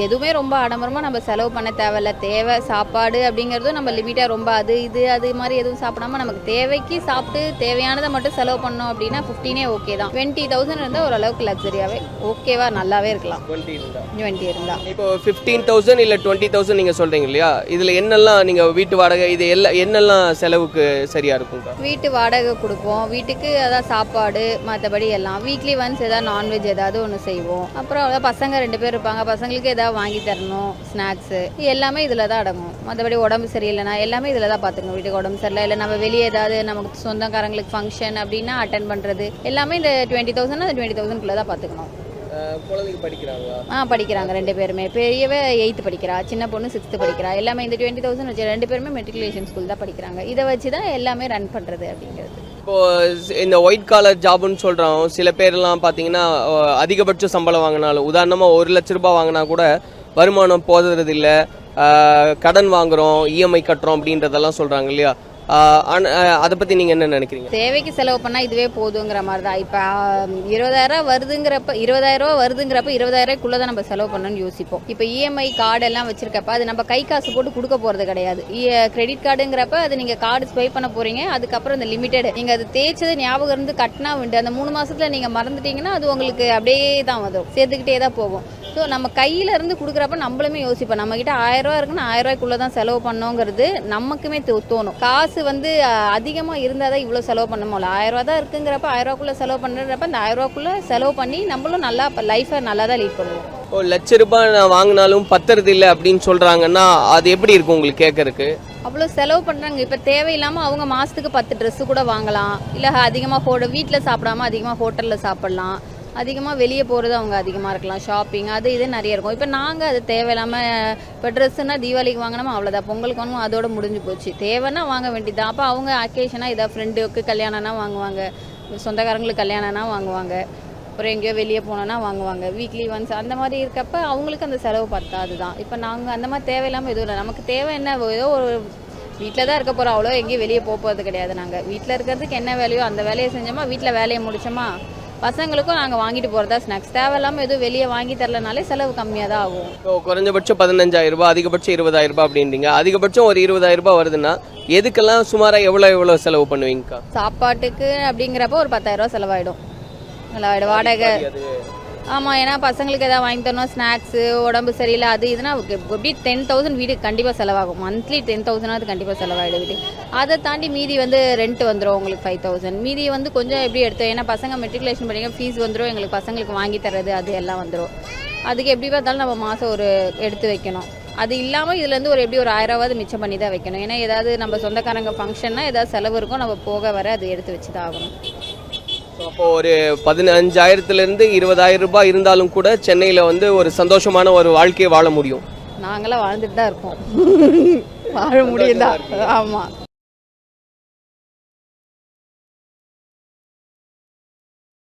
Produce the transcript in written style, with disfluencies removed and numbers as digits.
எதுவுமே ரொம்ப ஆடம்பரமாக நம்ம செலவு பண்ண தேவையில்ல. தேவை சாப்பாடு அப்படிங்கிறதும் நம்ம லிமிட்டாக ரொம்ப அது இது அது மாதிரி எதுவும் சாப்பிடாம நமக்கு தேவைக்கு சாப்பிட்டு தேவையானதை மட்டும் செலவு பண்ணோம் அப்படின்னா 15 ஓகே தான். 20,000 இருந்தால் ஓரளவுக்கு லக்ஸரியாகவே ஓகேவா நல்லாவே இருக்கலாம். 20 இருந்தால் இப்போ 15,000 இல்லை 20,000 நீங்கள் சொல்கிறீங்க இல்லையா, இதில் என்னெல்லாம் நீங்கள் வீட்டு வாடகை இது எல்லாம் என்னெல்லாம் செலவுக்கு சரியாக இருக்குங்க? வீட்டு வாடகை கொடுப்போம், வீட்டுக்கு அதான் சாப்பாடு, மற்றபடி எல்லாம் வீக்லி ஒன்ஸ் ஏதாவது நான்வெஜ் ஏதாவது ஒன்று செய்வோம். அப்புறம் அதான் பசங்க 2 பேர் இருப்பாங்க, பசங்களுக்கு ஏதாவது வாங்கி தரணும், ஸ்நாக்ஸு எல்லாமே இதில் தான் அடங்கும். மற்றபடி உடம்பு சரியில்லைனா எல்லாமே இதில் தான் பார்த்துக்கணும். வீட்டுக்கு உடம்பு சரியில்லை இல்லை நம்ம வெளியே ஏதாவது நமக்கு சொந்தக்காரங்களுக்கு ஃபங்க்ஷன் அப்படின்னா அட்டன் பண்ணுறது எல்லாமே இந்த 20,000 அந்த 20,000 தான் பார்த்துக்கணும். குழந்தைங்க படிக்கிறாங்களா? படிக்கிறாங்க 2 பேருமே. பெரியவ 8th படிக்கிறா, சின்ன பொண்ணு 6th படிக்கிறா. எல்லாமே இந்த 20,000 வச்சு 2 பேருமே மெட்ரிகுலேஷன் ஸ்கூல் தான் படிக்கிறாங்க. இதை வச்சு தான் எல்லாமே ரன் பண்ணுறது அப்படிங்கிறது. இப்போது இந்த ஒயிட் காலர் ஜாப்னு சொல்கிறோம், சில பேர்லாம் பார்த்தீங்கன்னா அதிகபட்ச சம்பளம் வாங்கினாலும், உதாரணமாக 1 லட்ச ரூபாய் வாங்கினா கூட வருமானம் போதுறது இல்லை, கடன் வாங்குகிறோம், இஎம்ஐ கட்டுறோம் அப்படின்றதெல்லாம் சொல்கிறாங்க இல்லையா, அதை பற்றி நீங்கள் என்ன நினைக்கிறீங்க? தேவைக்கு செலவு பண்ணால் இதுவே போதுங்கிற மாதிரி தான். இப்போ 20,000 வருதுங்கிறப்ப 20,000 தான் நம்ம செலவு பண்ணணும்னு யோசிப்போம். இப்போ இஎம்ஐ கார்டு எல்லாம் வச்சிருக்கப்ப அது நம்ம கை காசு போட்டு கொடுக்க போகிறது கிடையாது. கிரெடிட் கார்டுங்கிறப்ப அது நீங்கள் கார்டு ஸ்வைப் பண்ண போகிறீங்க, அதுக்கப்புறம் இந்த லிமிட்டெட் நீங்கள் அது தேய்ச்சது ஞாபகம் இருந்து கட்டினா உண்டு. அந்த 3 மாதத்தில் நீங்கள் மறந்துட்டீங்கன்னா அது உங்களுக்கு அப்படியே தான் வரும், சேர்த்துக்கிட்டே தான் போகும். ஸோ நம்ம கையில இருந்து கொடுக்குறப்ப நம்மளுமே யோசிப்போம், நம்மகிட்ட 1000 ரூபா இருக்குன்னா 1000 ரூபாய்க்குள்ள தான் செலவு பண்ணோங்கிறது நமக்குமே தோணும். காசு வந்து அதிகமாக இருந்தால் தான் இவ்வளோ செலவு பண்ண முடியல. 1000 ரூபா தான் இருக்குங்கிறப்ப 1000 ரூபாய்க்குள்ள செலவு பண்ணுறப்ப அந்த 1000 ரூபாய்க்குள்ள செலவு பண்ணி நம்மளும் நல்லா லைஃபை நல்லா தான் லீட் பண்ணுவோம். 1 லட்ச ரூபாய் நான் வாங்கினாலும் பத்துறது இல்லை அப்படின்னு சொல்கிறாங்கன்னா அது எப்படி இருக்கும் உங்களுக்கு கேட்கறதுக்கு? அவ்வளோ செலவு பண்ணுறாங்க. இப்போ தேவையில்லாமல் அவங்க மாதத்துக்கு 10 ட்ரெஸ்ஸு கூட வாங்கலாம், இல்லை அதிகமாக வீட்டில் சாப்பிடாம அதிகமாக ஹோட்டலில் சாப்பிட்லாம், அதிகமாக வெளியே போகிறது அவங்க அதிகமாக இருக்கலாம், ஷாப்பிங் அது இது நிறைய இருக்கும். இப்போ நாங்கள் அது தேவையில்லாமல் இப்போ ட்ரெஸ்ஸுன்னா தீபாவளிக்கு வாங்கினோமா அவ்வளோதான், பொங்கலுக்கு வாங்கணும் அதோட முடிஞ்சு போச்சு. தேவைன்னா வாங்க வேண்டியதான். அப்போ அவங்க அக்கேஷனாக ஏதாவது ஃப்ரெண்டுக்கு கல்யாணம்னா வாங்குவாங்க, சொந்தக்காரங்களுக்கு கல்யாணம்னா வாங்குவாங்க, அப்புறம் எங்கேயோ வெளியே போனோன்னா வாங்குவாங்க, வீக்லி ஒன்ஸ் அந்த மாதிரி இருக்கப்ப அவங்களுக்கு அந்த செலவு பத்தாது தான். இப்போ நாங்கள் அந்த மாதிரி தேவையில்லாமல் எதுவும் இல்லை. நமக்கு தேவை என்ன, ஏதோ ஒரு வீட்டில் தான் இருக்க போகிறோம், அவ்வளோ எங்கேயும் வெளியே போகிறது கிடையாது. நாங்கள் வீட்டில் இருக்கிறதுக்கு என்ன வேலையோ அந்த வேலையை செஞ்சோமா, வீட்டில் வேலையை முடிச்சோமா, பசங்களுக்கும் நாங்கள் வாங்கிட்டு போகிறதா ஸ்நாக்ஸ். தேவையில்லாமல் எதுவும் வெளியே வாங்கி தரலனாலே செலவு கம்மியாக தான் ஆகும். இப்போ குறைஞ்சபட்சம் 15,000 ரூபாய், அதிகபட்சம் 20,000 ரூபாய் அப்படின்றீங்க. அதிகபட்சம் ஒரு 20,000 ரூபாய் வருதுன்னா எதுக்கெல்லாம் சுமாராக எவ்வளோ செலவு பண்ணுவீங்கக்கா? சாப்பாட்டுக்கு அப்படிங்கிறப்ப ஒரு 10,000 ரூபா செலவாயிடும். வாடகை. ஆமாம், ஏன்னா பசங்களுக்கு எதாவது வாங்கி தரணும், ஸ்நாக்ஸு, உடம்பு சரியில்லை அது இதுனா எப்படி 10,000 வீட்டுக்கு கண்டிப்பாக செலவாகும். மந்த்லி 10,000 அது கண்டிப்பாக செலவாகிடும் வீட்டுக்கு. அதை தாண்டி மீதி வந்து ரெண்ட் வந்துடும் உங்களுக்கு 5,000. மீதி வந்து கொஞ்சம் எப்படி எடுத்தோம், ஏன்னா பசங்க மெட்ரிகுலேஷன் பண்ணிங்க ஃபீஸ் வந்துடும், எங்களுக்கு பசங்களுக்கு வாங்கி தர்றது அது எல்லாம் வந்துடும். அதுக்கு எப்படி பார்த்தாலும் நம்ம மாதம் ஒரு எடுத்து வைக்கணும். அது இல்லாமல் இதுலேருந்து ஒரு எப்படி ஒரு 1000 ரூபாவது மிச்சம் பண்ணி தான் வைக்கணும். ஏன்னா ஏதாவது நம்ம சொந்தக்காரங்க ஃபங்க்ஷன்னா ஏதாவது செலவு இருக்கும், நம்ம போக வர அது எடுத்து வச்சு தான் ஆகணும். அப்போ ஒரு 15,000 20,000 ரூபாய் இருந்தாலும் கூட சென்னையில் வந்து ஒரு சந்தோஷமான ஒரு வாழ்க்கையை வாழ முடியும். நாங்களாம் வாழ்ந்துட்டு தான் இருக்கோம், வாழ முடியும் தான். ஆமாம்.